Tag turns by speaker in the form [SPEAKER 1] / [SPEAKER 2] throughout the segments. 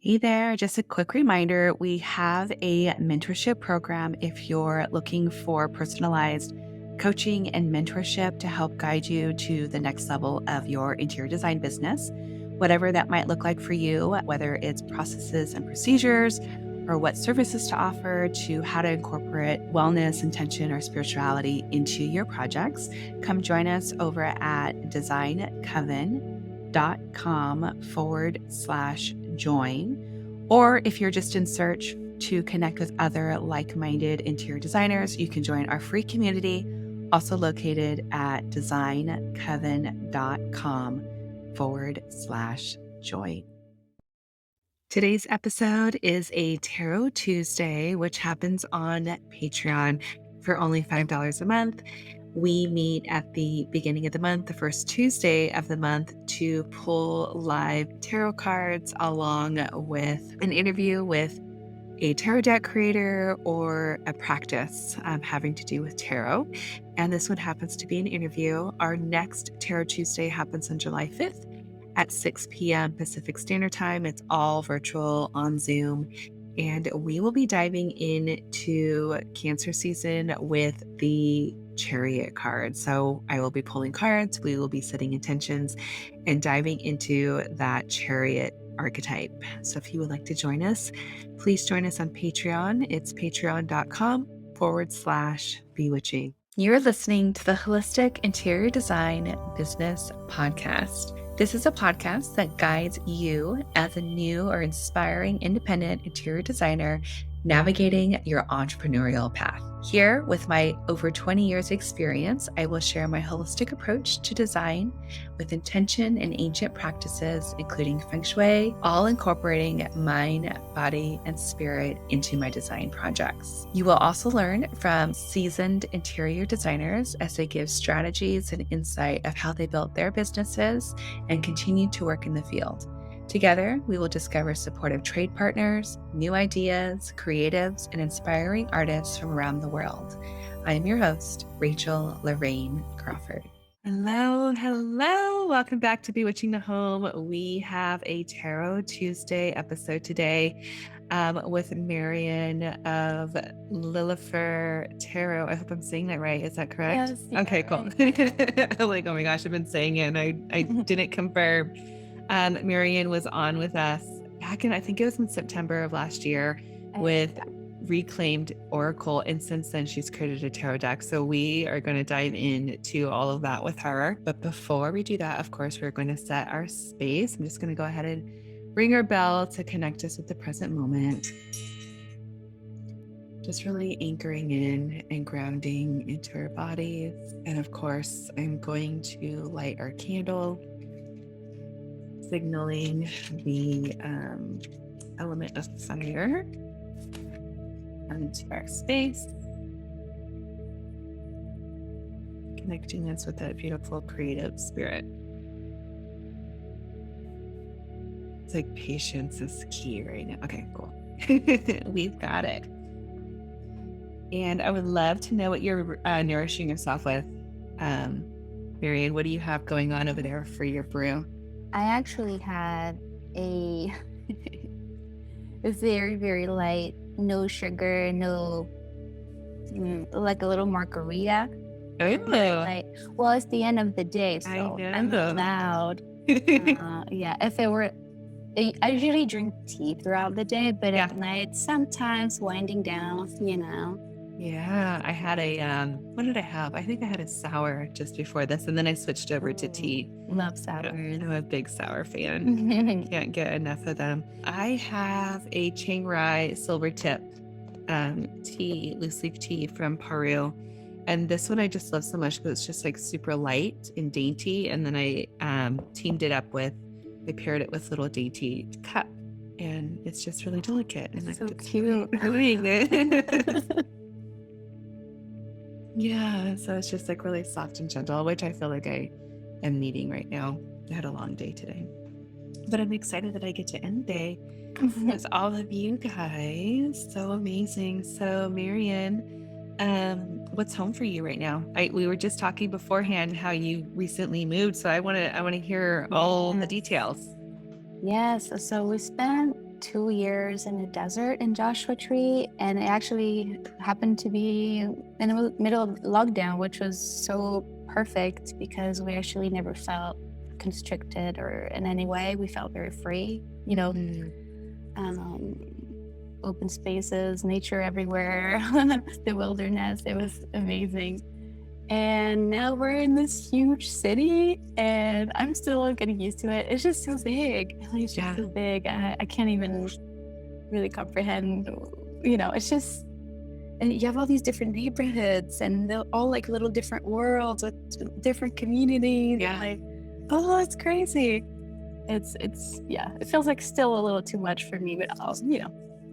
[SPEAKER 1] Hey there, just a quick reminder, we have a mentorship program if you're looking for personalized coaching and mentorship to help guide you to the next level of your interior design business, whatever that might look like for you, whether it's processes and procedures or what services to offer to how to incorporate wellness, intention, or spirituality into your projects. Come join us over at designcoven.com/join. Or if you're just in search to connect with other like-minded interior designers, you can join our free community, also located at designcoven.com/join. Today's episode is a Tarot Tuesday, which happens on Patreon for only $5 a month. We meet at the beginning of the month, the first Tuesday of the month, to pull live tarot cards along with an interview with a tarot deck creator or a practice having to do with tarot. And this one happens to be an interview. Our next Tarot Tuesday happens on July 5th at 6 p.m. Pacific Standard Time. It's all virtual on Zoom. And we will be diving into Cancer season with the Chariot card. So I will be pulling cards, we will be setting intentions and diving into that Chariot archetype. So if you would like to join us, please join us on Patreon. It's patreon.com/bewitching. You're listening to the Holistic Interior Design Business Podcast. This is a podcast that guides you as a new or inspiring independent interior designer navigating your entrepreneurial path. Here, with my over 20 years experience, I will share my holistic approach to design with intention and ancient practices, including feng shui, all incorporating mind, body, and spirit into my design projects. You will also learn from seasoned interior designers as they give strategies and insight of how they built their businesses and continue to work in the field. Together, we will discover supportive trade partners, new ideas, creatives, and inspiring artists from around the world. I am your host, Rachel Lorraine Crawford. Hello. Welcome back to Bewitching the Home. We have a Tarot Tuesday episode today with Marion of Lilifer Tarot. I hope I'm saying that right. Is that correct?
[SPEAKER 2] Yes.
[SPEAKER 1] Okay, cool. Right. I'm like, oh my gosh, I've been saying it and I didn't confirm. Marion was on with us back in, I think it was in September of last year with Reclaimed Oracle. And since then, she's created a tarot deck. So we are going to dive into all of that with her. But before we do that, of course, we're going to set our space. I'm just going to go ahead and ring our bell to connect us with the present moment. Just really anchoring in and grounding into our bodies. And of course, I'm going to light our candle, signaling the element of fire into our space, connecting us with that beautiful creative spirit. It's like patience is key right now. Okay, cool. We've got it. And I would love to know what you're nourishing yourself with. Marion, what do you have going on over there for your brew?
[SPEAKER 2] I actually had a very, very light, no sugar, no, like a little margarita.
[SPEAKER 1] Oh,
[SPEAKER 2] well, it's the end of the day, so I'm loud. Yeah, if it were, I usually drink tea throughout the day, but at night, sometimes winding down,
[SPEAKER 1] Yeah, I had what did I have? I think I had a sour just before this, and then I switched over to tea.
[SPEAKER 2] Love sours.
[SPEAKER 1] I'm a big sour fan. Can't get enough of them. I have a Chiang silver tip tea, loose leaf tea from Paru. And this one I just love so much because it's just like super light and dainty. And then I teamed it up with, I paired it with little dainty cup. And it's just really delicate. And
[SPEAKER 2] so cute.
[SPEAKER 1] Yeah, so it's just like really soft and gentle, which I feel like I am needing right now. I had a long day today, but I'm excited that I get to end the day with all of you guys. So amazing. So Marion, what's home for you right now? We were just talking beforehand how you recently moved, so I want to hear all the details.
[SPEAKER 2] Yes, so we spent 2 years in the desert in Joshua Tree, and it actually happened to be in the middle of lockdown, which was so perfect because we actually never felt constricted or in any way. We felt very free, open spaces, nature everywhere, the wilderness. It was amazing. And now we're in this huge city, and I'm still getting used to it. It's just so big. It's just so big. I can't even really comprehend. It's just, and you have all these different neighborhoods, and they're all like little different worlds with different communities.
[SPEAKER 1] Yeah.
[SPEAKER 2] Like, oh, it's crazy. It's it feels like still a little too much for me, but also,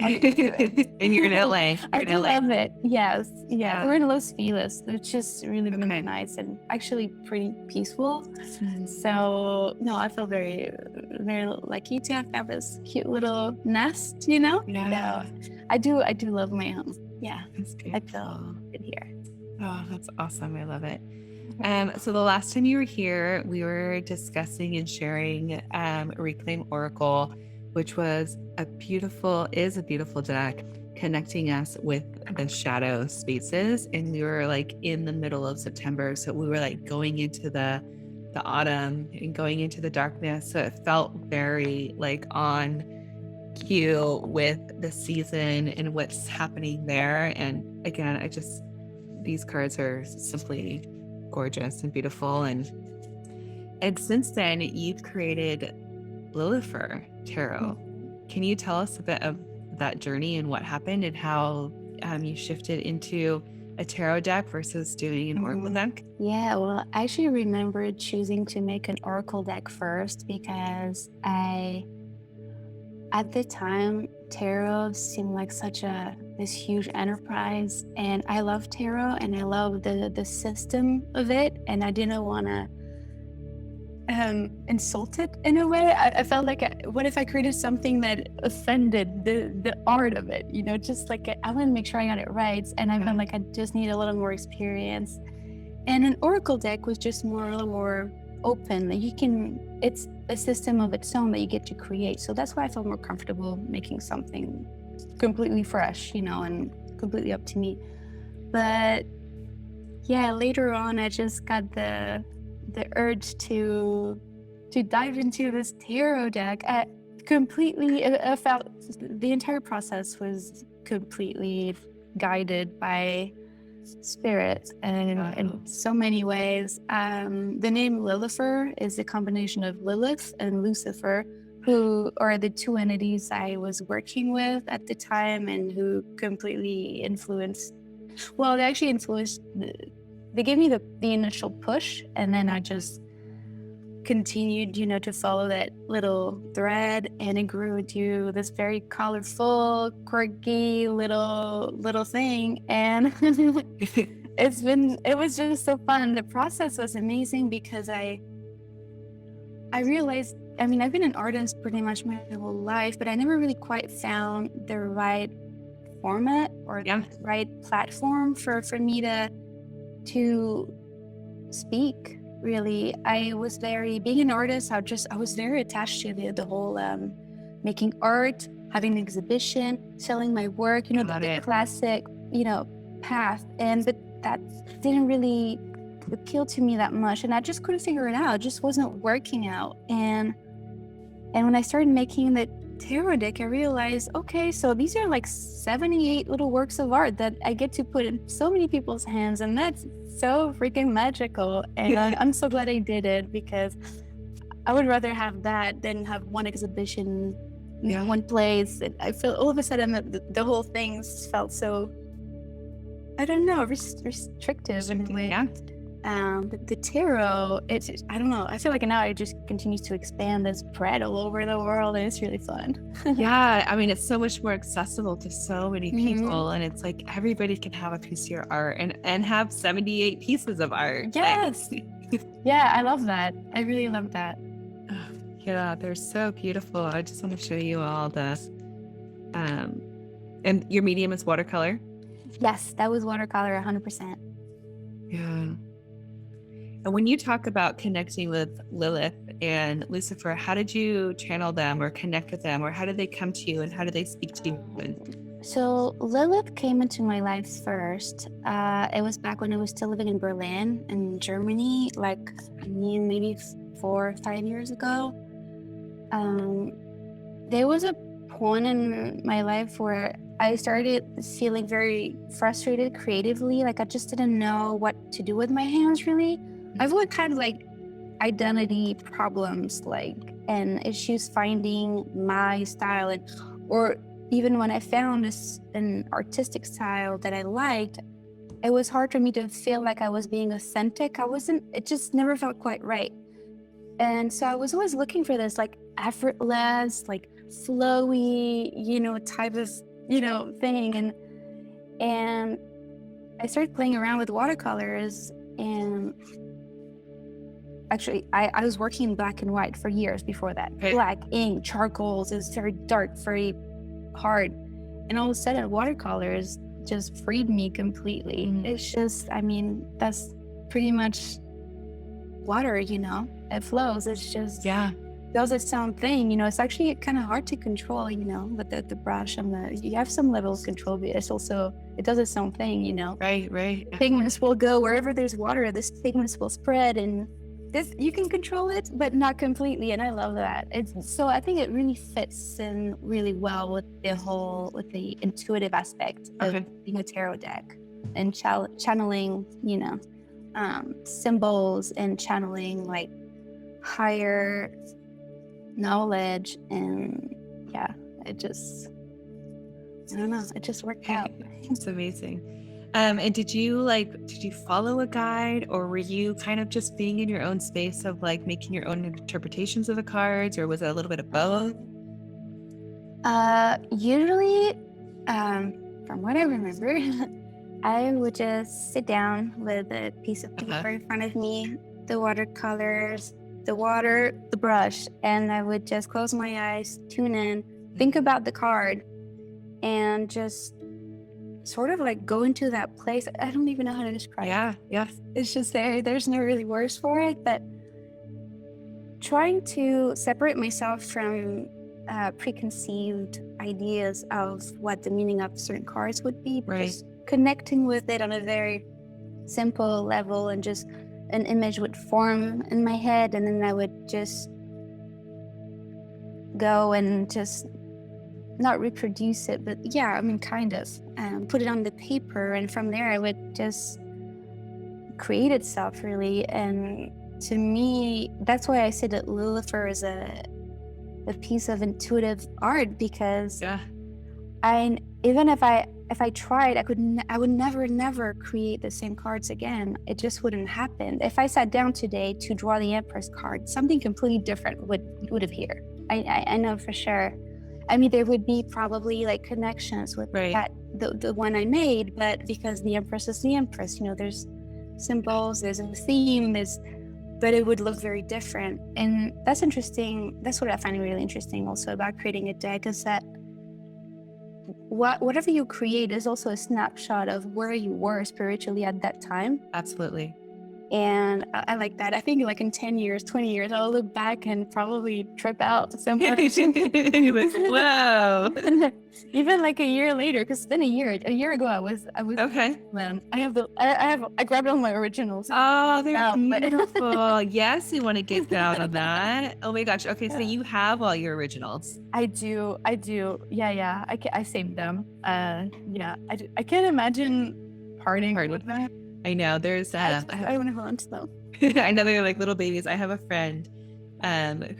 [SPEAKER 1] And you're in LA.
[SPEAKER 2] I do love it. Yes. Yeah. We're in Los Feliz, which is really, really nice and actually pretty peaceful. So no, I feel very, very lucky to have this cute little nest,
[SPEAKER 1] Yeah.
[SPEAKER 2] So I do love my home. Yeah.
[SPEAKER 1] That's
[SPEAKER 2] I feel good here.
[SPEAKER 1] Oh, that's awesome. I love it. So the last time you were here, we were discussing and sharing Reclaim Oracle, which was a beautiful deck connecting us with the shadow spaces. And we were like in the middle of September. So we were like going into the autumn and going into the darkness. So it felt very like on cue with the season and what's happening there. And again, these cards are simply gorgeous and beautiful. And since then you've created Lilifer Tarot. Can you tell us a bit of that journey and what happened and how you shifted into a tarot deck versus doing an oracle deck?
[SPEAKER 2] Yeah, well, I actually remember choosing to make an oracle deck first because at the time, tarot seemed like this huge enterprise, and I love tarot and I love the system of it, and I didn't want to insult it in a way. I felt like, what if I created something that offended the art of it? Just like I want to make sure I got it right, and I felt like I just need a little more experience. And an oracle deck was just a little more open. It's a system of its own that you get to create. So that's why I felt more comfortable making something completely fresh, and completely up to me. But yeah, later on, I just got the urge to dive into this tarot deck. I felt the entire process was completely guided by spirit and in so many ways. The name Lilifer is a combination of Lilith and Lucifer, who are the two entities I was working with at the time and who completely influenced. Well, they actually influenced. They gave me the initial push, and then I just continued, to follow that little thread, and it grew into this very colorful, quirky little thing. And it was just so fun. The process was amazing because I realized, I've been an artist pretty much my whole life, but I never really quite found the right format or the right platform for me to speak. Really, being an artist, I was very attached to the whole making art, having an exhibition, selling my work, the classic, path. But that didn't really appeal to me that much, and I just couldn't figure it out. It just wasn't working out. And when I started making the tarot deck, I realized, okay, so these are like 78 little works of art that I get to put in so many people's hands, and that's so freaking magical. And I'm so glad I did it, because I would rather have that than have one exhibition, one place. I feel all of a sudden that the whole thing felt so, I don't know, restrictive in a way. The tarot, I don't know, I feel like now it just continues to expand and spread all over the world, and it's really fun.
[SPEAKER 1] It's so much more accessible to so many people, and it's like everybody can have a piece of your art and have 78 pieces of art.
[SPEAKER 2] Yes. Yeah, I love that. I really love that.
[SPEAKER 1] Yeah, they're so beautiful. I just want to show you all this. And your medium is watercolor?
[SPEAKER 2] Yes, that was watercolor 100%.
[SPEAKER 1] Yeah. And when you talk about connecting with Lilith and Lucifer, how did you channel them or connect with them, or how did they come to you and how did they speak to you?
[SPEAKER 2] So Lilith came into my life first. It was back when I was still living in Berlin, in Germany, like maybe 4 or 5 years ago. There was a point in my life where I started feeling very frustrated creatively. Like I just didn't know what to do with my hands, really. I've had kind of like identity problems, like, and issues finding my style, and or even when I found an artistic style that I liked, it was hard for me to feel like I was being authentic. It just never felt quite right. And so I was always looking for this like effortless, like flowy, type of, thing. And I started playing around with watercolors, and actually I was working in black and white for years before that.
[SPEAKER 1] Okay.
[SPEAKER 2] Black ink, charcoals, it was very dark, very hard. And all of a sudden watercolors just freed me completely. It's just, that's pretty much water, it flows. It's just, does its own thing. It's actually kind of hard to control, with the brush and you have some level of control, but it does its own thing,
[SPEAKER 1] Right.
[SPEAKER 2] Pigments will go wherever there's water, this pigments will spread, and this, you can control it, but not completely. And I love that. So I think it really fits in really well with the intuitive aspect of being a tarot deck and channeling, symbols and channeling like higher knowledge. And it just worked out.
[SPEAKER 1] It's amazing. And did you follow a guide, or were you kind of just being in your own space of like making your own interpretations of the cards, or was it a little bit of both?
[SPEAKER 2] Usually, from what I remember, I would just sit down with a piece of paper in front of me, the watercolors, the water, the brush, and I would just close my eyes, tune in, think about the card, and just sort of like go into that place. I don't even know how to describe it.
[SPEAKER 1] Yeah.
[SPEAKER 2] It's just there's no really words for it, but trying to separate myself from preconceived ideas of what the meaning of certain cards would be.
[SPEAKER 1] Right.
[SPEAKER 2] Just connecting with it on a very simple level, and just an image would form in my head, and then I would just go and just not reproduce it, but kind of put it on the paper, and from there I would just create itself, really. And to me, that's why I say that Lilifer is a piece of intuitive art, because even if I tried, I would never create the same cards again. It just wouldn't happen. If I sat down today to draw the Empress card, something completely different would appear. I know for sure. There would be probably like connections with the one I made, but because the Empress is the Empress, there's symbols, there's a theme, but it would look very different. And that's interesting. That's what I find really interesting also about creating a deck, is that whatever you create is also a snapshot of where you were spiritually at that time.
[SPEAKER 1] Absolutely.
[SPEAKER 2] And I like that. I think like in 10 years, 20 years, I'll look back and probably trip out somewhere.
[SPEAKER 1] Wow.
[SPEAKER 2] Even like a year later, because it's been a year ago, I was
[SPEAKER 1] okay.
[SPEAKER 2] I grabbed all my originals.
[SPEAKER 1] Oh, they're beautiful. Yes, you want to get down on that. Oh my gosh. Okay, so you have all your originals.
[SPEAKER 2] I do. Yeah. I saved them. I can't imagine parting with that.
[SPEAKER 1] I know. There's
[SPEAKER 2] I want to hold on to them.
[SPEAKER 1] I know they're like little babies. I have a friend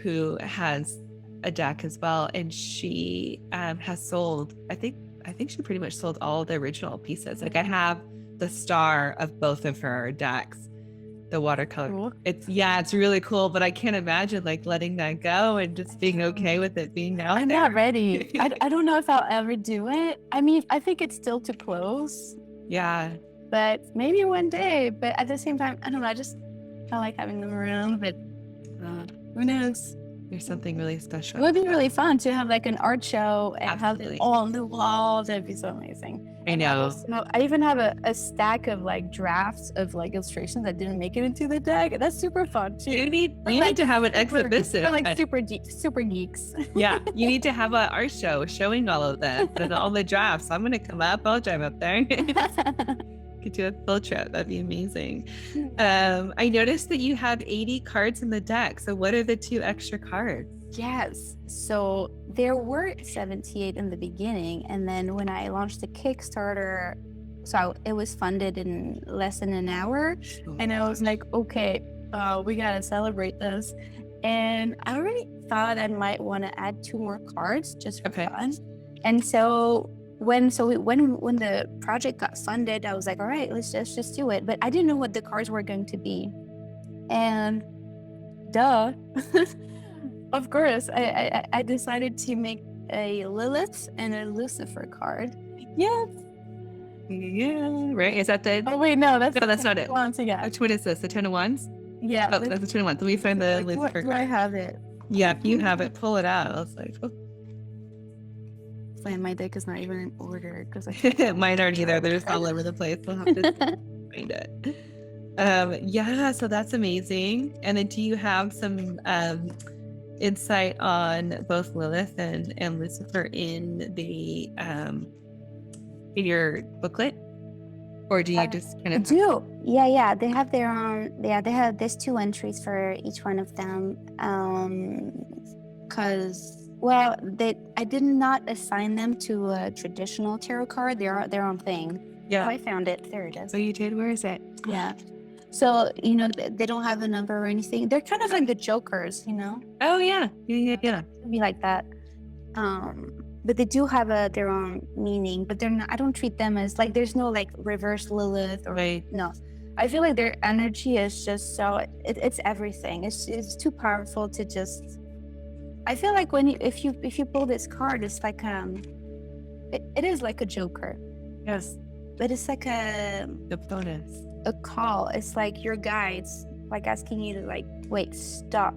[SPEAKER 1] who has a deck as well, and she has sold, I think she pretty much sold all the original pieces. Like I have the star of both of her decks, the watercolor. Cool. It's really cool, but I can't imagine like letting that go and just being okay with it being out
[SPEAKER 2] I'm
[SPEAKER 1] there.
[SPEAKER 2] not ready. I don't know if I'll ever do it. I think it's still too close.
[SPEAKER 1] Yeah.
[SPEAKER 2] But maybe one day. But at the same time, I don't know. I like having them around. But who knows?
[SPEAKER 1] There's something really special.
[SPEAKER 2] It would be really fun to have like an art show and
[SPEAKER 1] Absolutely.
[SPEAKER 2] have it all on the walls. That'd be so amazing.
[SPEAKER 1] I know.
[SPEAKER 2] I even have a stack of like drafts of like illustrations that didn't make it into the deck. That's super fun too.
[SPEAKER 1] We need to have an exhibition.
[SPEAKER 2] They're like super geeks.
[SPEAKER 1] Yeah, you need to have an art show showing all of this and all the drafts. I'm gonna come up. I'll drive up there. Could do a field trip. That'd be amazing. I noticed that you have 80 cards in the deck. So what are the 2 extra cards?
[SPEAKER 2] Yes. So there were 78 in the beginning. And then when I launched the Kickstarter, it was funded in less than an hour. And I was like, okay, we got to celebrate this. And I already thought I might want to add 2 more cards just for fun. And so when the project got funded, I was like, all right, let's just do it. But I didn't know what the cards were going to be. And of course, I decided to make a Lilith and a Lucifer card. Yes.
[SPEAKER 1] Yeah, right. Is that the?
[SPEAKER 2] Oh wait, no, that's
[SPEAKER 1] not it.
[SPEAKER 2] Once again.
[SPEAKER 1] Which one is this? The 10 of Wands?
[SPEAKER 2] Yeah.
[SPEAKER 1] Oh, that's the 10 of Wands. Let me find the Lucifer
[SPEAKER 2] card. Do I have it?
[SPEAKER 1] Yeah, if you have it, pull it out. I was like, oh.
[SPEAKER 2] My deck is not even in order because
[SPEAKER 1] mine aren't either. They're just all over the place. We'll have to find it. Yeah, so that's amazing. And then do you have some insight on both Lilith and Lucifer in the in your booklet? Or do you just kind of
[SPEAKER 2] Yeah, they have their own. There's 2 entries for each one of them. I did not assign them to a traditional tarot card. They're their own thing.
[SPEAKER 1] Yeah.
[SPEAKER 2] Oh, I found it. There it is.
[SPEAKER 1] Oh, you did? Where is it?
[SPEAKER 2] Yeah. So, they don't have a number or anything. They're kind of like the jokers,
[SPEAKER 1] Oh, yeah. Yeah.
[SPEAKER 2] It'd be like that. But they do have their own meaning, but they're not, I don't treat them as like, there's no like reverse Lilith or no. I feel like their energy is just so, it's everything. It's too powerful to just, I feel like if you pull this card, it's like, it is like a joker.
[SPEAKER 1] Yes.
[SPEAKER 2] But it's like the
[SPEAKER 1] bonus.
[SPEAKER 2] A call. It's like your guides, like asking you to like, wait, stop.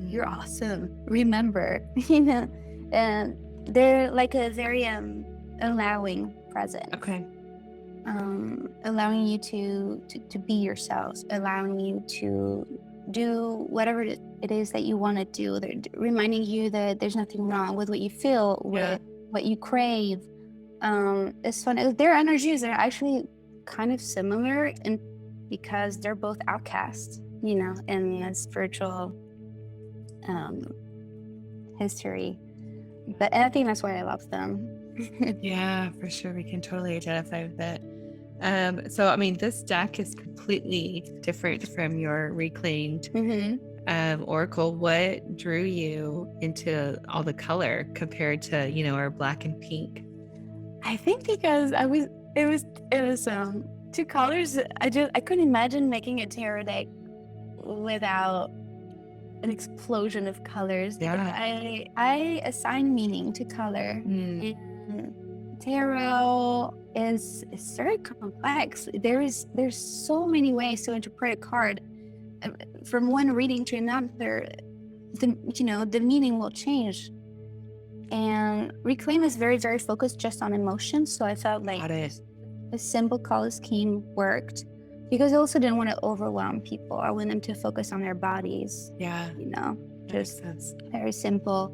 [SPEAKER 2] You're awesome. Remember, and they're like a very allowing presence.
[SPEAKER 1] Okay.
[SPEAKER 2] Allowing you to be yourselves, allowing you to do whatever it is that you want to do. They're reminding you that there's nothing wrong with what you feel, with what you crave. It's fun. Their energies are actually kind of similar, and because they're both outcasts, in the spiritual history. But I think that's why I love them.
[SPEAKER 1] Yeah, for sure. We can totally identify with it. So, I mean, this deck is completely different from your reclaimed oracle. What drew you into all the color compared to, our black and pink?
[SPEAKER 2] I think because it was 2 colors. I couldn't imagine making a tarot deck without an explosion of colors.
[SPEAKER 1] Yeah.
[SPEAKER 2] I assign meaning to color. Tarot is very complex. There's so many ways to interpret a card. From one reading to another, the meaning will change. And Reclaim is very, very focused just on emotions. So I felt like a simple color scheme worked, because I also didn't want to overwhelm people. I want them to focus on their bodies.
[SPEAKER 1] Yeah.
[SPEAKER 2] Just very simple.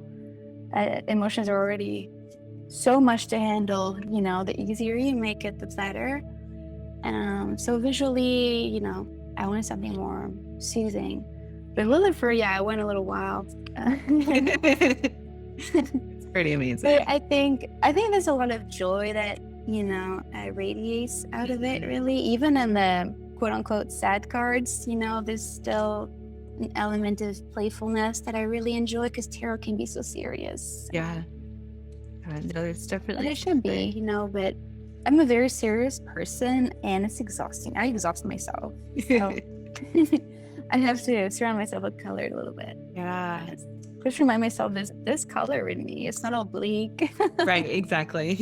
[SPEAKER 2] Emotions are already so much to handle. The easier you make it, the better. So visually, I wanted something more soothing. But Lilifer, I went a little wild.
[SPEAKER 1] It's pretty amazing.
[SPEAKER 2] But I think there's a lot of joy that radiates out of it. Really, even in the quote unquote sad cards, there's still an element of playfulness that I really enjoy, because tarot can be so serious.
[SPEAKER 1] Yeah. No, there's definitely.
[SPEAKER 2] And it should be, but I'm a very serious person, and it's exhausting. I exhaust myself. So I have to surround myself with color a little bit.
[SPEAKER 1] Yeah.
[SPEAKER 2] Just remind myself there's color in me. It's not all bleak.
[SPEAKER 1] Right, exactly.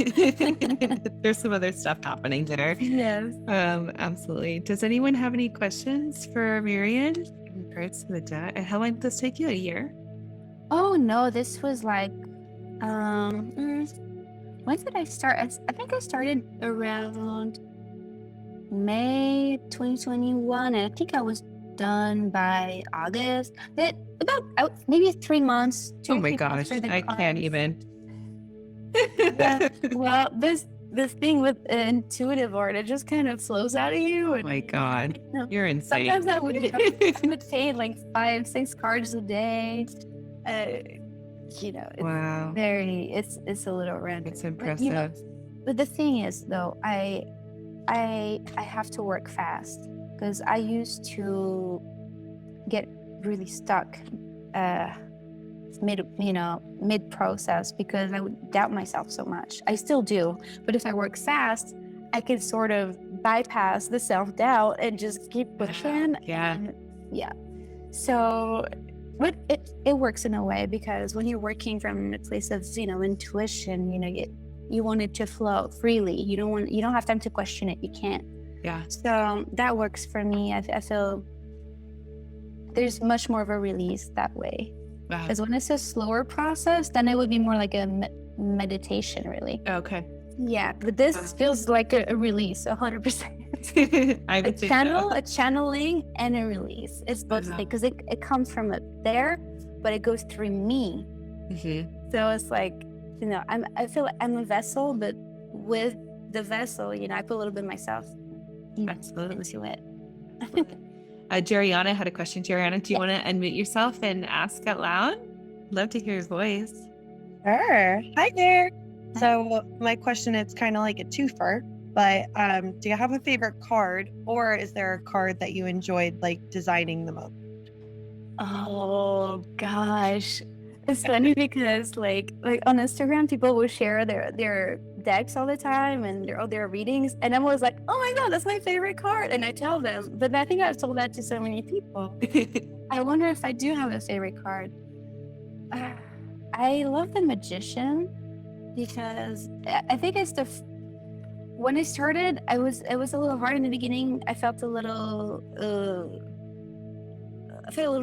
[SPEAKER 1] There's some other stuff happening there.
[SPEAKER 2] Yes.
[SPEAKER 1] Absolutely. Does anyone have any questions for Marion? cards to the deck. And how long did this take you? A year?
[SPEAKER 2] Oh no, this was like, when did I start? I think I started around May 2021, and I think I was done by August. Maybe 3 months,
[SPEAKER 1] Oh
[SPEAKER 2] 2 or
[SPEAKER 1] my
[SPEAKER 2] 3 months
[SPEAKER 1] gosh,
[SPEAKER 2] for the
[SPEAKER 1] I can't
[SPEAKER 2] cards.
[SPEAKER 1] even.
[SPEAKER 2] Yeah. Well, this thing with intuitive art, it just kind of flows out of you.
[SPEAKER 1] Oh
[SPEAKER 2] And
[SPEAKER 1] my God,
[SPEAKER 2] you know,
[SPEAKER 1] you're insane.
[SPEAKER 2] sometimes I would paint like 5-6 cards a day. Uh,
[SPEAKER 1] Wow,
[SPEAKER 2] it's a little random.
[SPEAKER 1] it's
[SPEAKER 2] But
[SPEAKER 1] impressive.
[SPEAKER 2] but the thing is though, I have to work fast because I used to get really stuck mid process because I would doubt myself so much. I still do, but if I work fast, I can sort of bypass the self doubt and just keep pushing.
[SPEAKER 1] Yeah.
[SPEAKER 2] And yeah. So, but it works in a way because when you're working from a place of intuition, you want it to flow freely. You don't have time to question it. You can't.
[SPEAKER 1] Yeah.
[SPEAKER 2] So that works for me. I feel there's much more of a release that way.
[SPEAKER 1] Wow.
[SPEAKER 2] Because when it's a slower process, then it would be more like a meditation, really.
[SPEAKER 1] Okay.
[SPEAKER 2] Yeah, but this feels like a release, 100%.
[SPEAKER 1] I would say so.
[SPEAKER 2] A channeling, and a release. It's both things because it comes from there, but it goes through me.
[SPEAKER 1] Mm-hmm.
[SPEAKER 2] So it's like, I feel like I'm a vessel, but with the vessel, I put a little bit of myself
[SPEAKER 1] Absolutely.
[SPEAKER 2] into it.
[SPEAKER 1] Jeriana had a question. Jeriana, do you want to unmute yourself and ask out loud? Love to hear your voice.
[SPEAKER 3] Sure. Hi there. So my question is kind of like a twofer, but do you have a favorite card, or is there a card that you enjoyed like designing the most?
[SPEAKER 2] Oh gosh, it's funny because like on Instagram, people will share their decks all the time and their readings, and I'm always like, oh my god, that's my favorite card, and I tell them, but I think I've told that to so many people. I wonder if I do have a favorite card. I love the Magician because I think it's when I started, it was a little hard in the beginning. I felt a little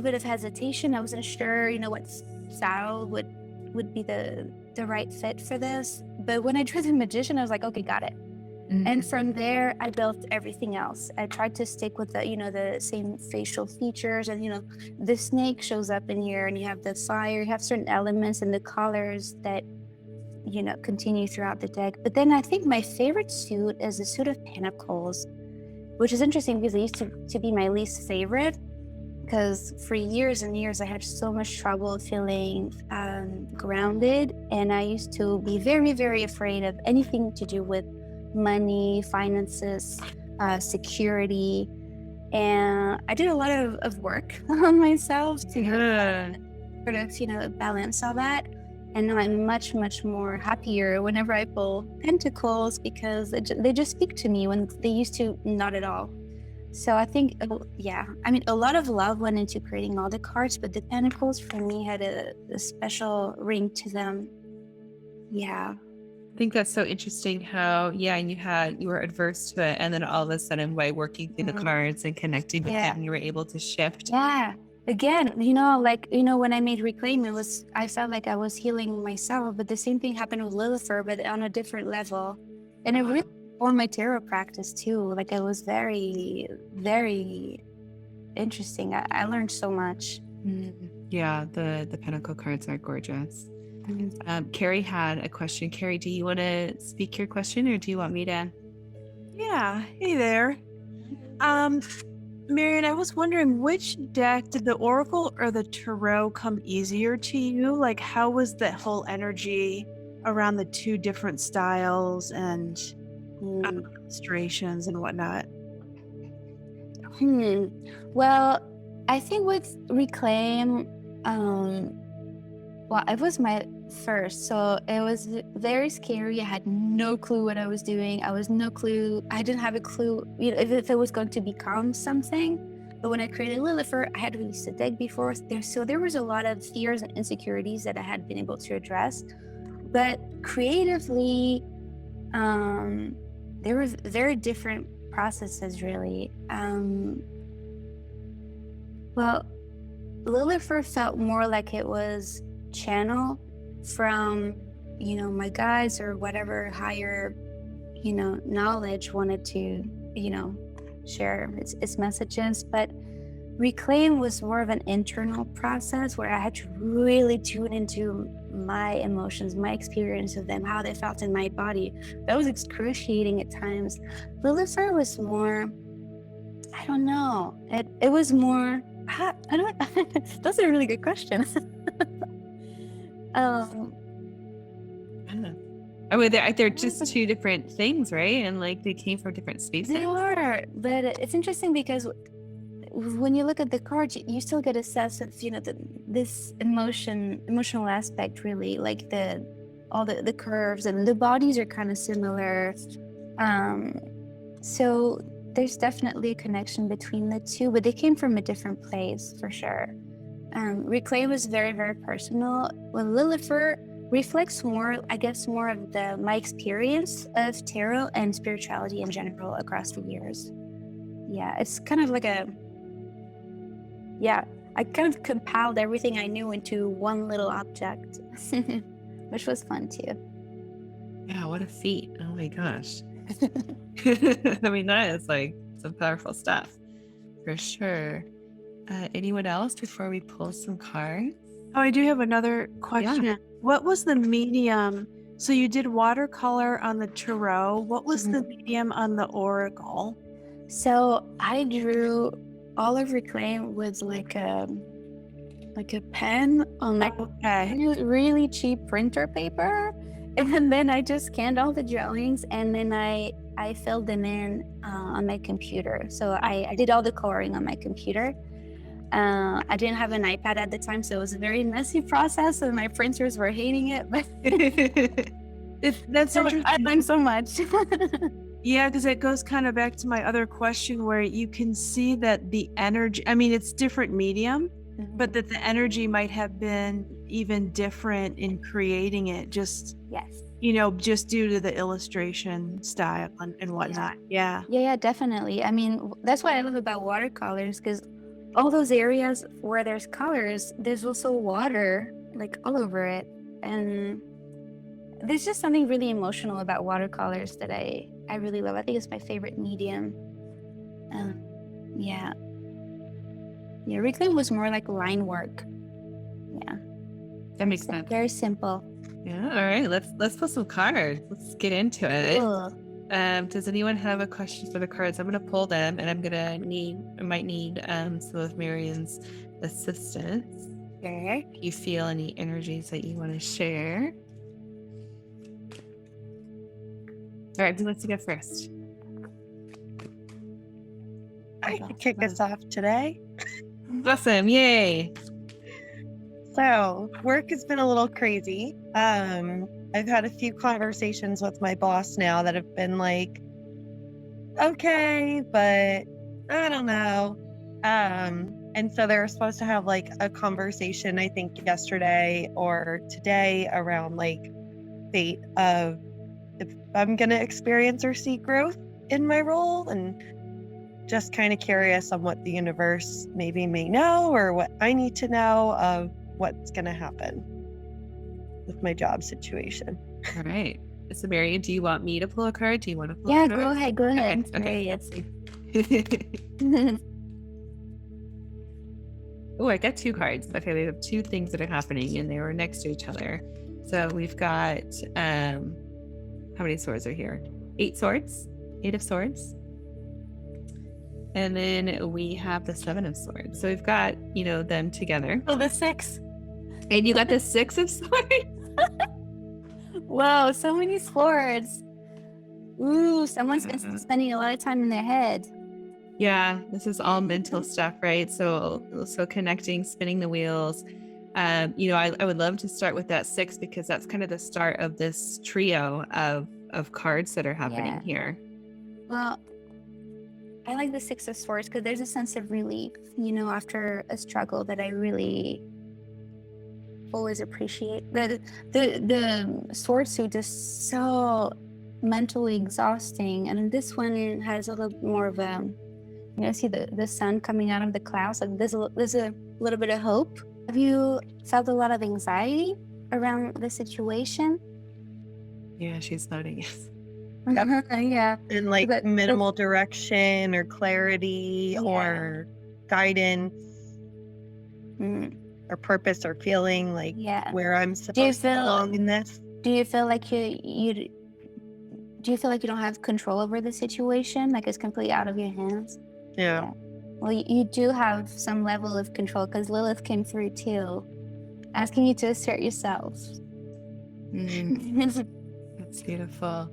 [SPEAKER 2] bit of hesitation. I wasn't sure, what style would be the right fit for this. But when I tried the Magician, I was like, okay, got it. Mm-hmm. And from there, I built everything else. I tried to stick with the same facial features, and the snake shows up in here, and you have the fire, you have certain elements and the colors that continue throughout the deck. But then I think my favorite suit is the suit of Pentacles, which is interesting because it used to be my least favorite, because for years and years I had so much trouble feeling grounded, and I used to be very, very afraid of anything to do with money, finances, security, and I did a lot of work on myself to sort of balance all that. And now I'm much, much more happier whenever I pull Pentacles, because they just speak to me when they used to not at all. So I think, a lot of love went into creating all the cards, but the Pentacles for me had a special ring to them. Yeah.
[SPEAKER 1] I think that's so interesting how, you were adverse to it, and then all of a sudden by working through the cards and connecting with them, you were able to shift.
[SPEAKER 2] Yeah. Again, when I made Reclaim, I felt like I was healing myself, but the same thing happened with Lilifer, but on a different level. And it really formed my tarot practice too. Like, it was very, very interesting. I learned so much.
[SPEAKER 1] Yeah, the Pentacle cards are gorgeous. Carrie had a question. Carrie, do you want to speak your question, or do you want me to?
[SPEAKER 3] Yeah. Hey there. Marion, I was wondering, which deck did the Oracle or the Tarot come easier to you? Like, how was the whole energy around the two different styles and illustrations and whatnot?
[SPEAKER 2] Well, I think with Reclaim, it was my first, so it was very scary. I had no clue what I was doing. I didn't have a clue, if it was going to become something. But when I created Lilifer, I had released a deck before, so there was a lot of fears and insecurities that I had been able to address. But creatively, there was very different processes, really. Lilifer felt more like it was channel from, my guides or whatever higher, knowledge wanted to, share its messages. But Reclaim was more of an internal process where I had to really tune into my emotions, my experience of them, how they felt in my body. That was excruciating at times. Lilifer was more, I don't know. It was more, I don't, that's a really good question.
[SPEAKER 1] I mean, they're just two different things, right? And like they came from different spaces.
[SPEAKER 2] They are, but it's interesting because when you look at the cards, you still get a sense of, this emotional aspect, really, like all the curves, and the bodies are kind of similar. So there's definitely a connection between the two, but they came from a different place for sure. Reclaim was very, very personal. When Lilifer reflects more, I guess, more of my experience of tarot and spirituality in general across the years. Yeah, it's kind of like I kind of compiled everything I knew into one little object, which was fun too.
[SPEAKER 1] Yeah, what a feat. Oh my gosh. I mean, that is like some powerful stuff for sure. Anyone else before we pull some cards?
[SPEAKER 4] Oh, I do have another question.
[SPEAKER 1] Yeah.
[SPEAKER 4] What was the medium? So you did watercolor on the tarot. What was the medium on the oracle?
[SPEAKER 2] So I drew all of Reclaim with like a pen on like really cheap printer paper, and then I just scanned all the drawings, and then I filled them in on my computer. So I did all the coloring on my computer. I didn't have an iPad at the time, so it was a very messy process, and my printers were hating it. But
[SPEAKER 4] that's interesting.
[SPEAKER 2] I learned so much.
[SPEAKER 4] Yeah, because it goes kind of back to my other question where you can see that the energy, I mean, it's different medium, but that the energy might have been even different in creating it, just,
[SPEAKER 2] yes.
[SPEAKER 4] Just due to the illustration style and whatnot. Yeah.
[SPEAKER 2] Yeah, definitely. I mean, that's what I love about watercolors, because all those areas where there's colors, there's also water like all over it. And there's just something really emotional about watercolors that I really love. I think it's my favorite medium. Yeah, Reclaim was more like line work. Yeah,
[SPEAKER 1] that makes sense.
[SPEAKER 2] Very simple.
[SPEAKER 1] Yeah. All right. Let's pull some cards. Let's get into it.
[SPEAKER 2] Cool.
[SPEAKER 1] Does anyone have a question for the cards? I'm gonna pull them, and I might need some of Marion's assistance.
[SPEAKER 2] Okay.
[SPEAKER 1] If you feel any energies that you want to share. All right, who wants to go first?
[SPEAKER 3] I can kick us off today.
[SPEAKER 1] Awesome, yay.
[SPEAKER 3] So work has been a little crazy. I've had a few conversations with my boss now that have been like, okay, but I don't know. And so they were supposed to have like a conversation, I think yesterday or today, around like fate of if I'm going to experience or see growth in my role, and just kind of curious on what the universe maybe may know or what I need to know of what's going to happen with my job situation.
[SPEAKER 1] All right. So Marion, do you want me to pull a card? Do you want to pull a card?
[SPEAKER 2] Go ahead.
[SPEAKER 1] Okay. Oh, I got two cards. Okay, we have two things that are happening, and they were next to each other. So we've got, how many swords are here? 8 swords. 8 of swords. And then we have the 7 of swords. So we've got, them together.
[SPEAKER 2] Oh, the 6.
[SPEAKER 1] And you got the 6 of swords?
[SPEAKER 2] Whoa, so many swords. Ooh, someone's been spending a lot of time in their head.
[SPEAKER 1] Yeah, this is all mental stuff, right? So connecting, spinning the wheels. I would love to start with that 6 because that's kind of the start of this trio of cards that are happening here.
[SPEAKER 2] Well, I like the 6 of swords because there's a sense of relief, after a struggle that I really always appreciate. The sword suit is so mentally exhausting, and this one has a little more of a see the sun coming out of the clouds. Like there's a little bit of hope. Have you felt a lot of anxiety around the situation?
[SPEAKER 1] Yeah, she's nodding. Yes.
[SPEAKER 2] Yeah.
[SPEAKER 3] And like
[SPEAKER 2] But-
[SPEAKER 3] minimal direction or clarity or guidance
[SPEAKER 2] Mm,
[SPEAKER 3] or purpose or feeling like
[SPEAKER 2] yeah.
[SPEAKER 3] where I'm supposed to
[SPEAKER 2] feel-
[SPEAKER 3] belong in this.
[SPEAKER 2] Do you feel like you don't have control over the situation? Like it's completely out of your hands?
[SPEAKER 3] Yeah.
[SPEAKER 2] Well, you do have some level of control because Lilith came through too, asking you to assert yourself.
[SPEAKER 1] That's beautiful.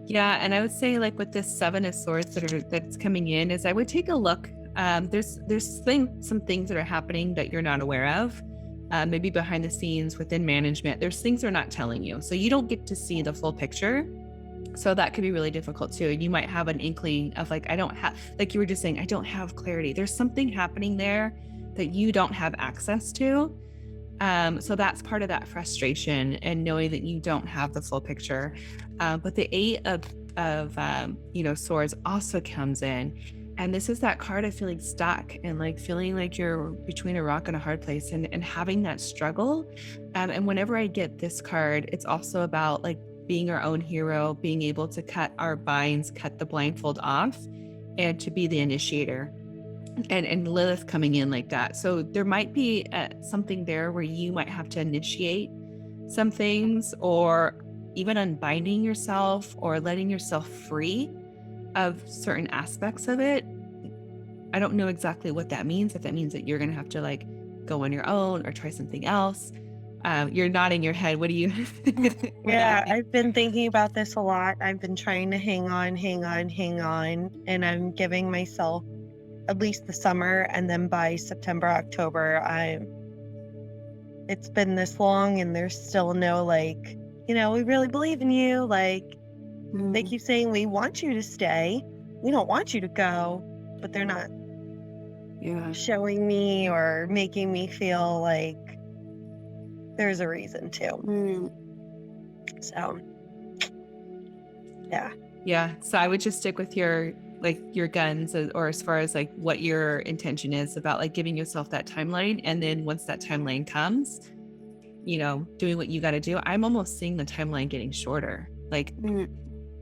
[SPEAKER 1] Yeah, and I would say like with this Seven of Swords that's coming in is I would take a look. There's some things that are happening that you're not aware of. Maybe behind the scenes within management, there's things they're not telling you. So you don't get to see the full picture. So that could be really difficult too. And you might have an inkling of like, I don't have, like you were just saying, I don't have clarity. There's something happening there that you don't have access to. So that's part of that frustration and knowing that you don't have the full picture. But the Eight of Swords also comes in. And this is that card of feeling stuck and like feeling like you're between a rock and a hard place and having that struggle. And whenever I get this card, it's also about like being our own hero, being able to cut our binds, cut the blindfold off, and to be the initiator. And Lilith coming in like that. So there might be something there where you might have to initiate some things, or even unbinding yourself or letting yourself free of certain aspects of it. I don't know exactly what that means. If that means that you're going to have to like go on your own or try something else. You're nodding your head. What do you?
[SPEAKER 3] Yeah, I've been thinking about this a lot. I've been trying to hang on. And I'm giving myself at least the summer. And then by September, October, it's been this long and there's still no like, we really believe in you. Like they keep saying, we want you to stay. We don't want you to go, but they're not showing me or making me feel like there's a reason to. So, yeah.
[SPEAKER 1] Yeah. So I would just stick with your guns, or as far as like what your intention is about like giving yourself that timeline. And then once that timeline comes, doing what you got to do. I'm almost seeing the timeline getting shorter, like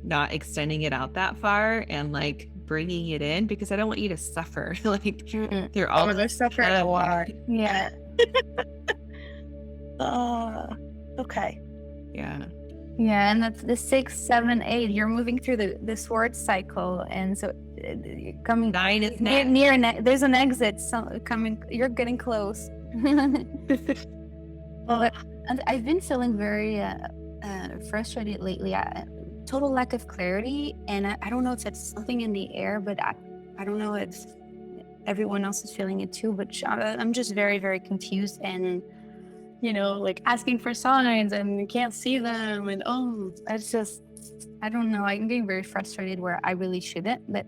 [SPEAKER 1] not extending it out that far and like bringing it in, because I don't want you to suffer. Like they're
[SPEAKER 3] suffering a lot.
[SPEAKER 2] Yeah.
[SPEAKER 3] Okay.
[SPEAKER 1] Yeah.
[SPEAKER 2] Yeah, and that's the 6, 7, 8. You're moving through the sword cycle, and so coming
[SPEAKER 1] 9 is
[SPEAKER 2] near there's an exit coming. You're getting close. Well, I've been feeling very frustrated lately. Total lack of clarity, and I don't know if it's something in the air, but I don't know if everyone else is feeling it too. But I'm just very, very confused and. Like asking for signs and you can't see them. And it's just, I don't know. I'm getting very frustrated where I really shouldn't. But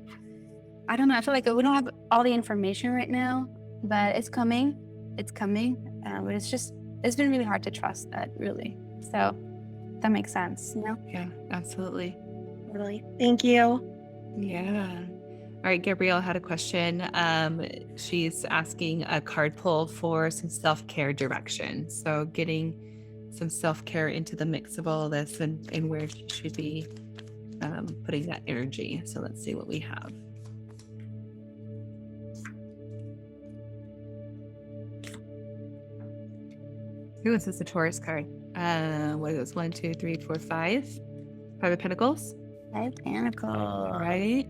[SPEAKER 2] I don't know. I feel like we don't have all the information right now, but it's coming. It's coming. But it's been really hard to trust that, really. So that makes sense,
[SPEAKER 1] Yeah, absolutely.
[SPEAKER 3] Really. Thank you.
[SPEAKER 1] Yeah. All right, Gabrielle had a question. She's asking a card pull for some self-care direction. So getting some self-care into the mix of all of this and where she should be putting that energy. So let's see what we have. Ooh, this is the Taurus card. What is this? 1, 2, 3, 4, 5. 5 of Pentacles.
[SPEAKER 2] 5 Pentacles.
[SPEAKER 1] Right?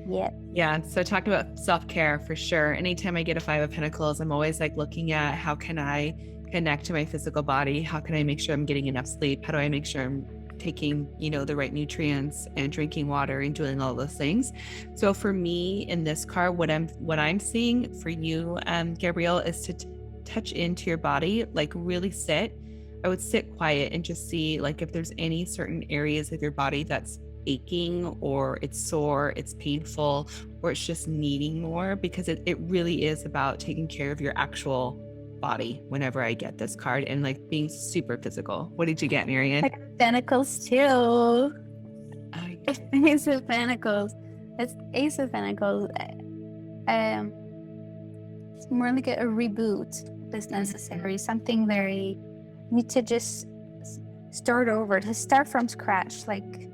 [SPEAKER 2] Yep.
[SPEAKER 1] Yeah. So talking about self-care for sure. Anytime I get a 5 of Pentacles, I'm always like looking at how can I connect to my physical body? How can I make sure I'm getting enough sleep? How do I make sure I'm taking, the right nutrients and drinking water and doing all those things? So for me in this card, what I'm seeing for you, Gabrielle, is to touch into your body, like really sit. I would sit quiet and just see like if there's any certain areas of your body that's aching or it's sore, it's painful, or it's just needing more, because it really is about taking care of your actual body whenever I get this card and like being super physical. What did you get, Marion?
[SPEAKER 2] Pentacles too. Ace of Pentacles. It's Ace of Pentacles. it's more like a reboot that's necessary. Something very, you need to just start over, to start from scratch. Like,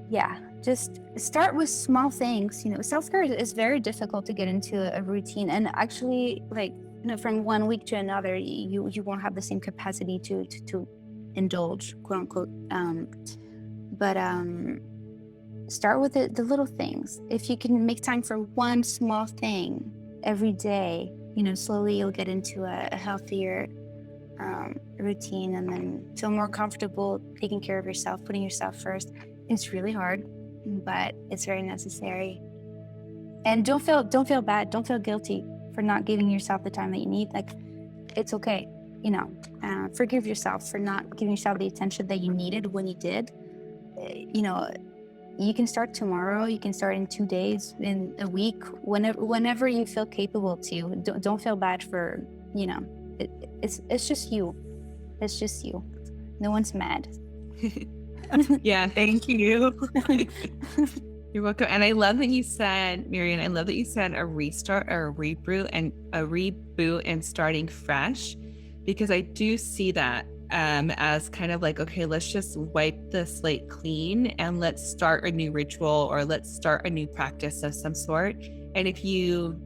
[SPEAKER 2] yeah, just start with small things. You know, self-care is very difficult to get into a routine, and actually, like, you know, from one week to another, you won't have the same capacity to indulge, quote unquote. But start with the little things. If you can make time for one small thing every day, you know, slowly you'll get into a healthier routine, and then feel more comfortable taking care of yourself, putting yourself first. It's really hard, but it's very necessary. And don't feel bad. Don't feel guilty for not giving yourself the time that you need. Like, it's okay. You know, forgive yourself for not giving yourself the attention that you needed when you did. You know, you can start tomorrow. You can start in 2 days, in a week, whenever you feel capable to. Don't feel bad for, you know, it's just you. It's just you. No one's mad.
[SPEAKER 1] Yeah, thank you. You're welcome. And I love that you said, Marion, I love that you said a restart or a reboot and starting fresh, because I do see that as kind of like, okay, let's just wipe the slate clean and let's start a new ritual, or let's start a new practice of some sort. And if you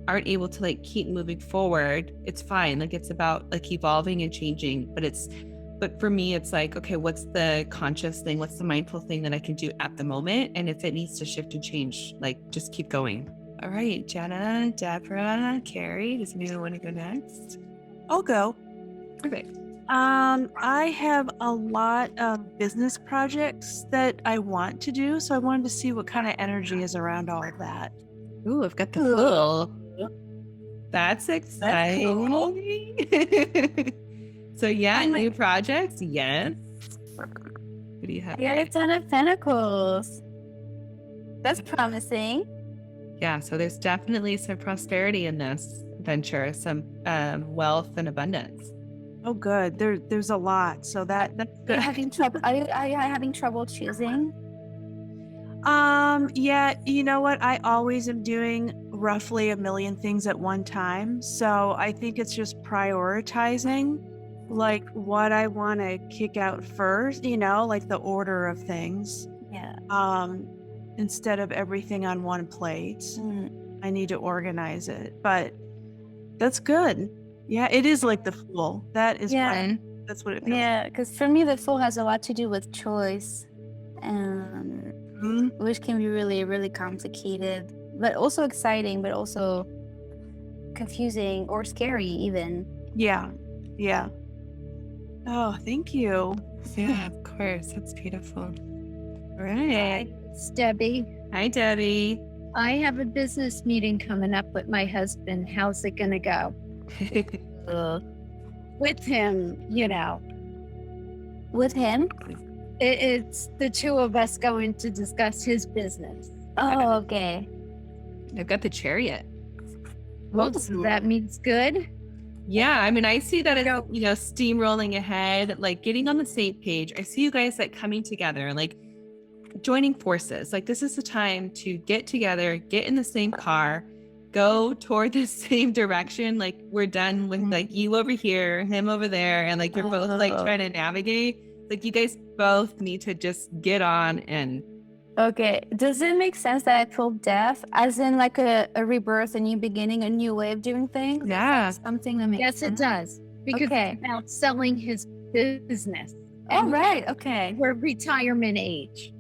[SPEAKER 1] aren't able to like keep moving forward, it's fine. Like, it's about like evolving and changing, but for me, it's like, okay, what's the conscious thing? What's the mindful thing that I can do at the moment? And if it needs to shift and change, like, just keep going. All right, Jenna, Deborah, Carrie, does anyone want to go next?
[SPEAKER 4] I'll go.
[SPEAKER 1] Perfect.
[SPEAKER 4] I have a lot of business projects that I want to do, so I wanted to see what kind of energy is around all of that.
[SPEAKER 1] Ooh, I've got the full. That's exciting. So yeah, new projects, yes. What do you have?
[SPEAKER 2] I got a ton of pentacles. That's promising.
[SPEAKER 1] Yeah, so there's definitely some prosperity in this venture, some wealth and abundance.
[SPEAKER 4] Oh, good. There's a lot. So that's good.
[SPEAKER 2] Are you having trouble choosing?
[SPEAKER 4] Yeah, you know what? I always am doing roughly a million things at one time. So I think it's just prioritizing, like, what I want to kick out first, you know, like the order of things.
[SPEAKER 2] Yeah.
[SPEAKER 4] Instead of everything on one plate. I need to organize it. But that's good. Yeah, it is like the Fool. That is fun. That's what it feels.
[SPEAKER 2] Yeah, because for me, the Fool has a lot to do with choice, which can be really, really complicated, but also exciting, but also confusing or scary even.
[SPEAKER 4] Yeah. Oh, thank you.
[SPEAKER 1] Yeah, of course. That's beautiful. All right.
[SPEAKER 5] It's Debbie.
[SPEAKER 1] Hi, Debbie.
[SPEAKER 5] I have a business meeting coming up with my husband. How's it going to go? With him, you know.
[SPEAKER 2] With him?
[SPEAKER 5] It's the two of us going to discuss his business.
[SPEAKER 2] Oh, okay.
[SPEAKER 1] I've got the Chariot.
[SPEAKER 5] Well, so that means good.
[SPEAKER 1] Yeah, I mean, I see that as, you know, steamrolling ahead, like getting on the same page. I see you guys like coming together, like joining forces. Like, this is the time to get together, get in the same car, go toward the same direction. Like, we're done with like you over here, him over there, and like you're both like trying to navigate. Like, you guys both need to just get on and.
[SPEAKER 2] Okay. Does it make sense that I pulled death as in like a rebirth, a new beginning, a new way of doing things?
[SPEAKER 1] Yeah.
[SPEAKER 2] Something that makes
[SPEAKER 5] Yes,
[SPEAKER 2] sense.
[SPEAKER 5] it does. Because it's about selling his business.
[SPEAKER 2] Oh, right. Okay.
[SPEAKER 5] We're retirement age.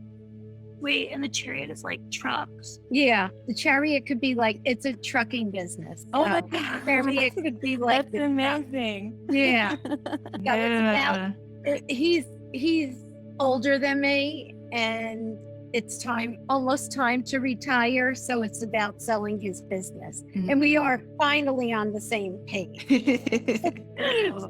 [SPEAKER 2] Wait, and the Chariot is like trucks.
[SPEAKER 5] Yeah. The Chariot could be like, it's a trucking business.
[SPEAKER 2] Oh my
[SPEAKER 5] So,
[SPEAKER 2] God.
[SPEAKER 5] Chariot could be like,
[SPEAKER 2] That's amazing.
[SPEAKER 5] yeah.
[SPEAKER 1] Yeah.
[SPEAKER 5] He's older than me, and it's almost time to retire. So it's about selling his business. And we are finally on the same page.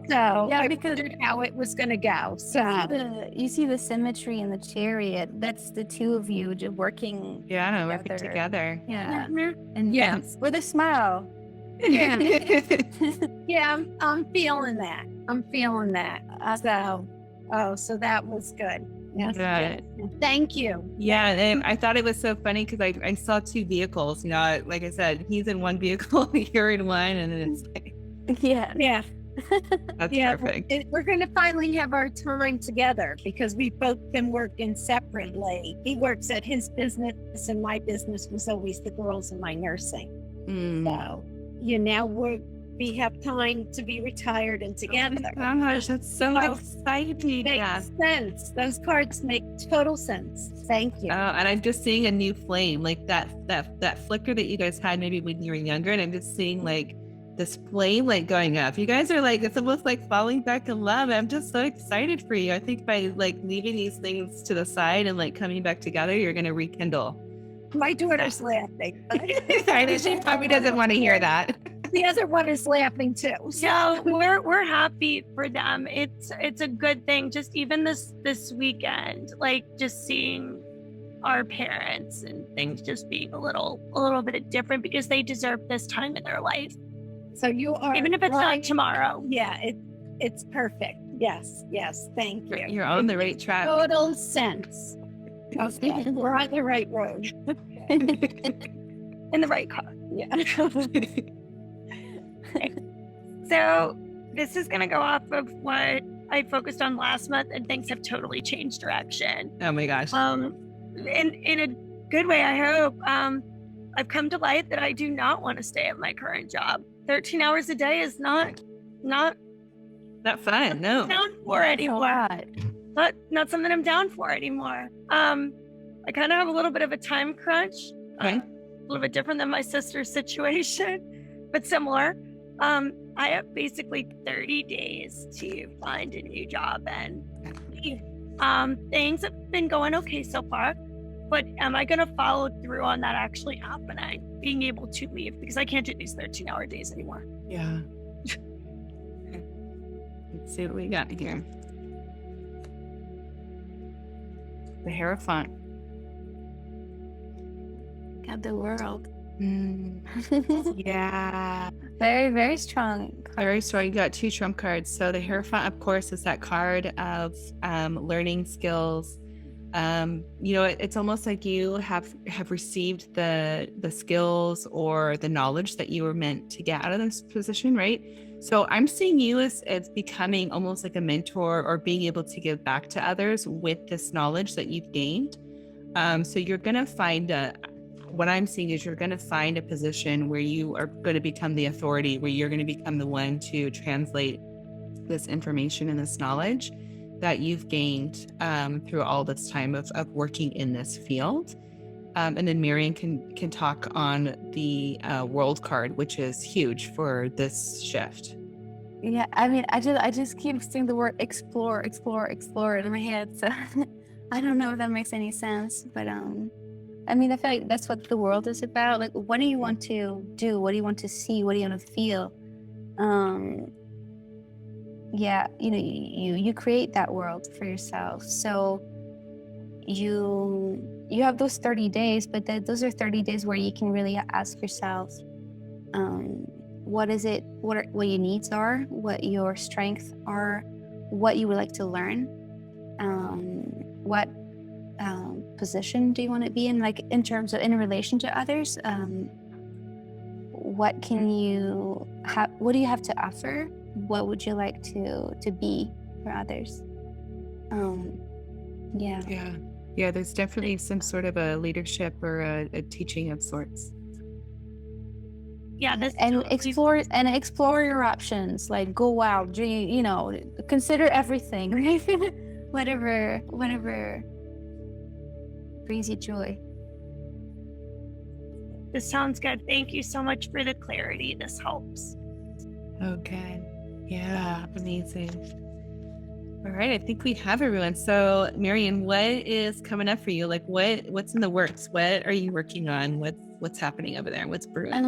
[SPEAKER 5] So I wondered how it was going to go. So
[SPEAKER 2] You see the symmetry in the Chariot. That's the two of you just working.
[SPEAKER 1] Yeah, working together.
[SPEAKER 2] Yeah.
[SPEAKER 5] and yeah,
[SPEAKER 2] With a smile.
[SPEAKER 5] yeah, yeah, I'm feeling that. So that was good. Yes.
[SPEAKER 1] Yeah.
[SPEAKER 5] Thank you.
[SPEAKER 1] Yeah, and I thought it was so funny because I saw two vehicles. Like I said, he's in one vehicle, you're in one, and then it's like,
[SPEAKER 2] Yeah.
[SPEAKER 5] Yeah.
[SPEAKER 1] that's
[SPEAKER 5] Yeah.
[SPEAKER 1] perfect.
[SPEAKER 5] We're going to finally have our time together because we've both been working separately. He works at his business, and my business was always the girls in my nursing.
[SPEAKER 1] Mm.
[SPEAKER 5] So, now we have time to be retired and together.
[SPEAKER 1] Oh my gosh, that's so
[SPEAKER 5] Oh,
[SPEAKER 1] exciting. Yeah.
[SPEAKER 5] Makes sense. Those cards make total sense. Thank you.
[SPEAKER 1] And I'm just seeing a new flame, like that flicker that you guys had maybe when you were younger, and I'm just seeing like this flame like going up. You guys are like, it's almost like falling back in love. I'm just so excited for you. I think by like leaving these things to the side and like coming back together, you're gonna rekindle.
[SPEAKER 5] My daughter's laughing.
[SPEAKER 1] She probably doesn't want to hear that.
[SPEAKER 5] The other one is laughing too.
[SPEAKER 2] No, we're happy for them. It's a good thing. Just even this weekend, like just seeing our parents and things just being a little bit different because they deserve this time in their life.
[SPEAKER 5] So you are,
[SPEAKER 2] Even if it's not tomorrow.
[SPEAKER 5] Yeah, it's perfect. Yes, thank you.
[SPEAKER 1] You're on the right track.
[SPEAKER 5] Total sense. Okay, we're on the right road.
[SPEAKER 2] In the right car.
[SPEAKER 5] Yeah.
[SPEAKER 2] So this is going to go off of what I focused on last month, and things have totally changed direction.
[SPEAKER 1] Oh my gosh.
[SPEAKER 2] In a good way, I hope. I've come to light that I do not want to stay at my current job. 13 hours a day is not
[SPEAKER 1] fun. No.
[SPEAKER 2] down for anymore. Not something I'm down for anymore. I kind of have a little bit of a time crunch.
[SPEAKER 1] Okay.
[SPEAKER 2] A little bit different than my sister's situation, but similar. I have basically 30 days to find a new job and leave. Things have been going okay so far, but am I going to follow through on that actually happening, being able to leave? Because I can't do these 13-hour days anymore.
[SPEAKER 1] Yeah. Let's see what we got here. The Hierophant.
[SPEAKER 2] Got the world.
[SPEAKER 1] Yeah.
[SPEAKER 2] Very, very strong.
[SPEAKER 1] Very strong. You got two trump cards. So the Hierophant, of course, is that card of learning skills. It's almost like you have received the skills or the knowledge that you were meant to get out of this position, right? So I'm seeing you as becoming almost like a mentor or being able to give back to others with this knowledge that you've gained. So you're going to find what I'm seeing is you're going to find a position where you are going to become the authority, where you're going to become the one to translate this information and this knowledge that you've gained through all this time of working in this field. And then Marion can talk on the world card, which is huge for this shift.
[SPEAKER 2] Yeah, I mean, I just keep saying the word explore in my head. So I don't know if that makes any sense, but I mean, I feel like that's what the world is about. Like, what do you want to do? What do you want to see? What do you want to feel? Yeah, you create that world for yourself. So you have those 30 days, but those are 30 days where you can really ask yourself, what is it? What your needs are? What your strengths are? What you would like to learn? What position do you want to be in, like in terms of in relation to others? What can you have? What do you have to offer? What would you like to be for others?
[SPEAKER 1] Yeah, there's definitely some sort of a leadership or a teaching of sorts.
[SPEAKER 2] Yeah,
[SPEAKER 6] explore your options. Like, go out, consider everything, right? whatever brings you joy.
[SPEAKER 2] This sounds good. Thank you so much for the clarity. This helps.
[SPEAKER 1] Okay. Yeah, amazing. All right, I think we have everyone. So, Marion, what is coming up for you? Like, what's in the works? What are you working on? What's happening over there? What's brewing?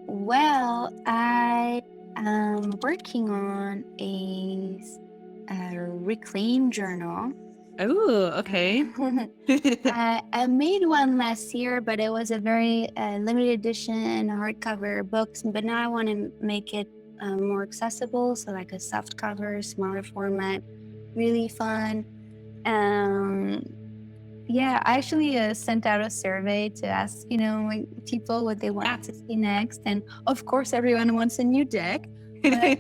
[SPEAKER 6] Well, I am working on a reclaim journal.
[SPEAKER 1] Oh, okay.
[SPEAKER 6] I made one last year, but it was a very limited edition hardcover book. But now I want to make it more accessible, so like a soft cover, smaller format, really fun. Yeah, I actually sent out a survey to ask, like, people what they want to see next. And of course, everyone wants a new deck. But,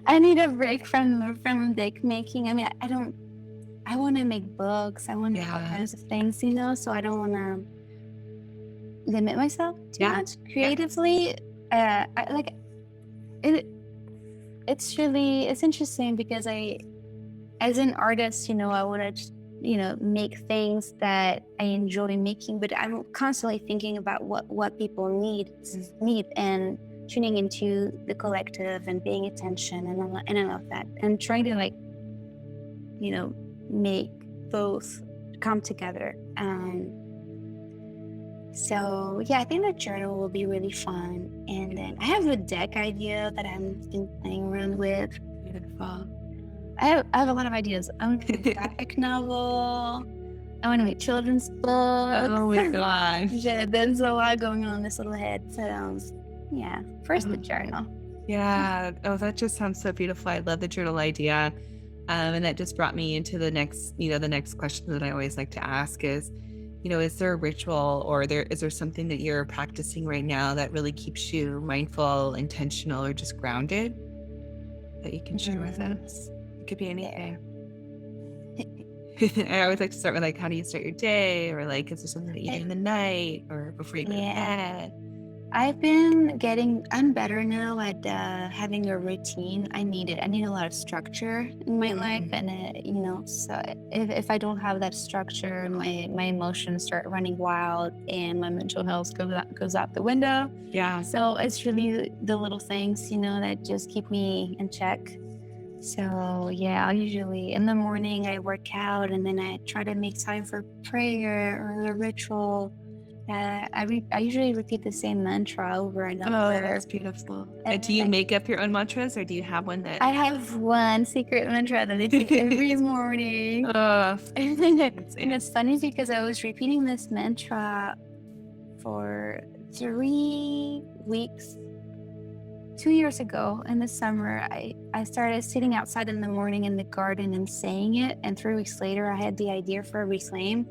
[SPEAKER 6] I need a break from deck making. I mean, I want to make books. I want to make all kinds of things, so I don't want to limit myself too much creatively. It's interesting because as an artist, I want to, make things that I enjoy making, but I'm constantly thinking about what people need and tuning into the collective and paying attention. And I love that. And trying to make both come together. So yeah, I think the journal will be really fun. And then I have a deck idea that I've been playing around with. Beautiful. I have a lot of ideas. I want to make a graphic novel. I want to make children's books.
[SPEAKER 1] Oh my gosh.
[SPEAKER 6] Yeah, there's a lot going on in this little head. So yeah, first the journal.
[SPEAKER 1] Yeah. Oh, that just sounds so beautiful. I love the journal idea. And that just brought me into the next question that I always like to ask is, is there a ritual or is there something that you're practicing right now that really keeps you mindful, intentional, or just grounded that you can share with us? It could be anything. I always like to start with how do you start your day, or is there something that you do in the night or before you go to bed?
[SPEAKER 6] I'm better now at having a routine. I need it. I need a lot of structure in my life, and so if I don't have that structure, my emotions start running wild, and my mental health goes out the window.
[SPEAKER 1] Yeah.
[SPEAKER 6] So it's really the little things, that just keep me in check. So yeah, I'll usually in the morning I work out, and then I try to make time for prayer or a ritual. I usually repeat the same mantra over and over.
[SPEAKER 1] Oh, that's beautiful. Do you make up your own mantras, or do you have one that...
[SPEAKER 6] I have one secret mantra that I do every morning. And it's funny because I was repeating this mantra for 3 weeks. 2 years ago in the summer, I started sitting outside in the morning in the garden and saying it. And 3 weeks later, I had the idea for a reclaim.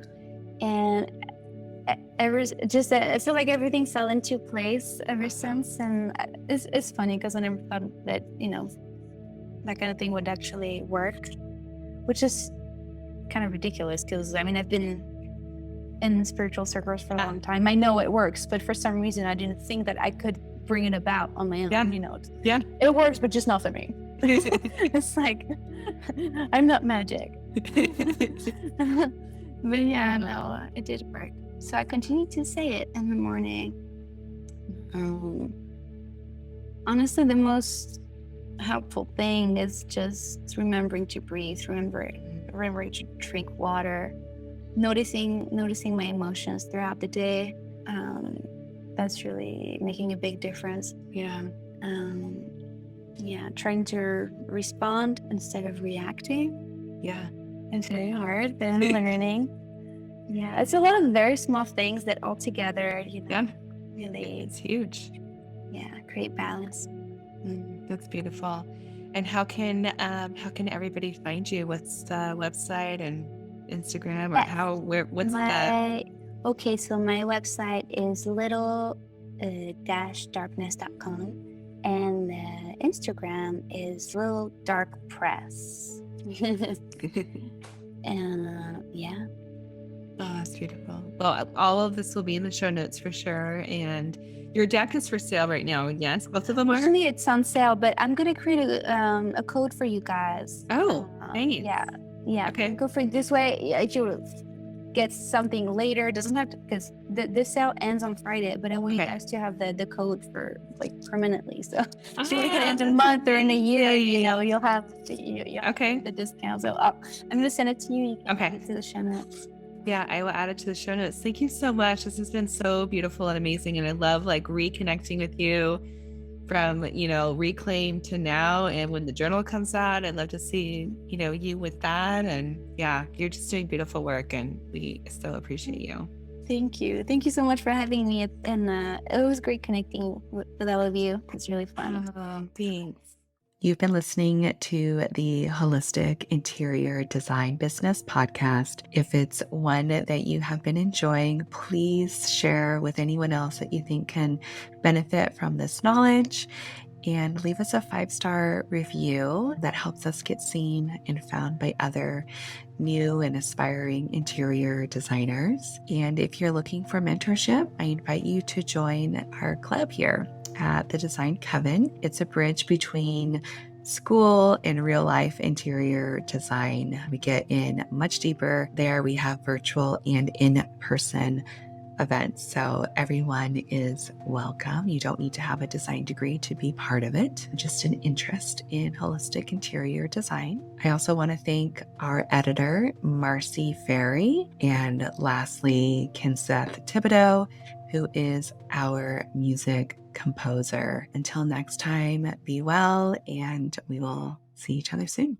[SPEAKER 6] And I feel like everything fell into place ever since. And it's funny because I never thought that, that kind of thing would actually work, which is kind of ridiculous because, I've been in spiritual circles for a long time. I know it works, but for some reason, I didn't think that I could bring it about on my own.
[SPEAKER 1] Yeah.
[SPEAKER 6] It works, but just not for me. It's like, I'm not magic. But yeah, no, it did work. So I continue to say it in the morning. Honestly, the most helpful thing is just remembering to breathe, remembering to drink water, noticing my emotions throughout the day. That's really making a big difference.
[SPEAKER 1] Yeah.
[SPEAKER 6] Trying to respond instead of reacting.
[SPEAKER 1] Yeah.
[SPEAKER 6] It's very hard, but I'm learning. Yeah, it's a lot of very small things that all together, really,
[SPEAKER 1] it's huge.
[SPEAKER 6] Yeah, create balance.
[SPEAKER 1] That's beautiful. And how can everybody find you? What's the website and Instagram, or what's that?
[SPEAKER 6] Okay, so my website is little-darkness.com, and Instagram is Little Dark Press. And yeah.
[SPEAKER 1] Oh, that's beautiful. Well, all of this will be in the show notes for sure. And your deck is for sale right now. Yes, both of them are.
[SPEAKER 6] Actually, it's on sale, but I'm gonna create a code for you guys.
[SPEAKER 1] Oh, nice.
[SPEAKER 6] Yeah.
[SPEAKER 1] Okay.
[SPEAKER 6] Go for this way. If you get something later, it doesn't have to, because this sale ends on Friday. But I want you guys to have the code for permanently. So if you end a month or in a year, you'll have the discount. So I'm gonna send it to you. You can add it to the show notes.
[SPEAKER 1] Yeah, I will add it to the show notes. Thank you so much. This has been so beautiful and amazing. And I love reconnecting with you from, Reclaim to now. And when the journal comes out, I'd love to see, you with that. And yeah, you're just doing beautiful work, and we so appreciate you.
[SPEAKER 6] Thank you. Thank you so much for having me. And it was great connecting with all of you. It's really fun.
[SPEAKER 1] Thanks. You've been listening to the Holistic Interior Design Business podcast. If it's one that you have been enjoying, please share with anyone else that you think can benefit from this knowledge, and leave us a 5-star review that helps us get seen and found by other new and aspiring interior designers. And if you're looking for mentorship, I invite you to join our club here at the Design Coven. It's a bridge between school and real life interior design. We get in much deeper there. We have virtual and in-person events, so everyone is welcome. You don't need to have a design degree to be part of it, just an interest in holistic interior design. I also want to thank our editor, Marcy Ferry, and lastly, Kinseth Thibodeau, who is our music composer. Until next time, be well, and we will see each other soon.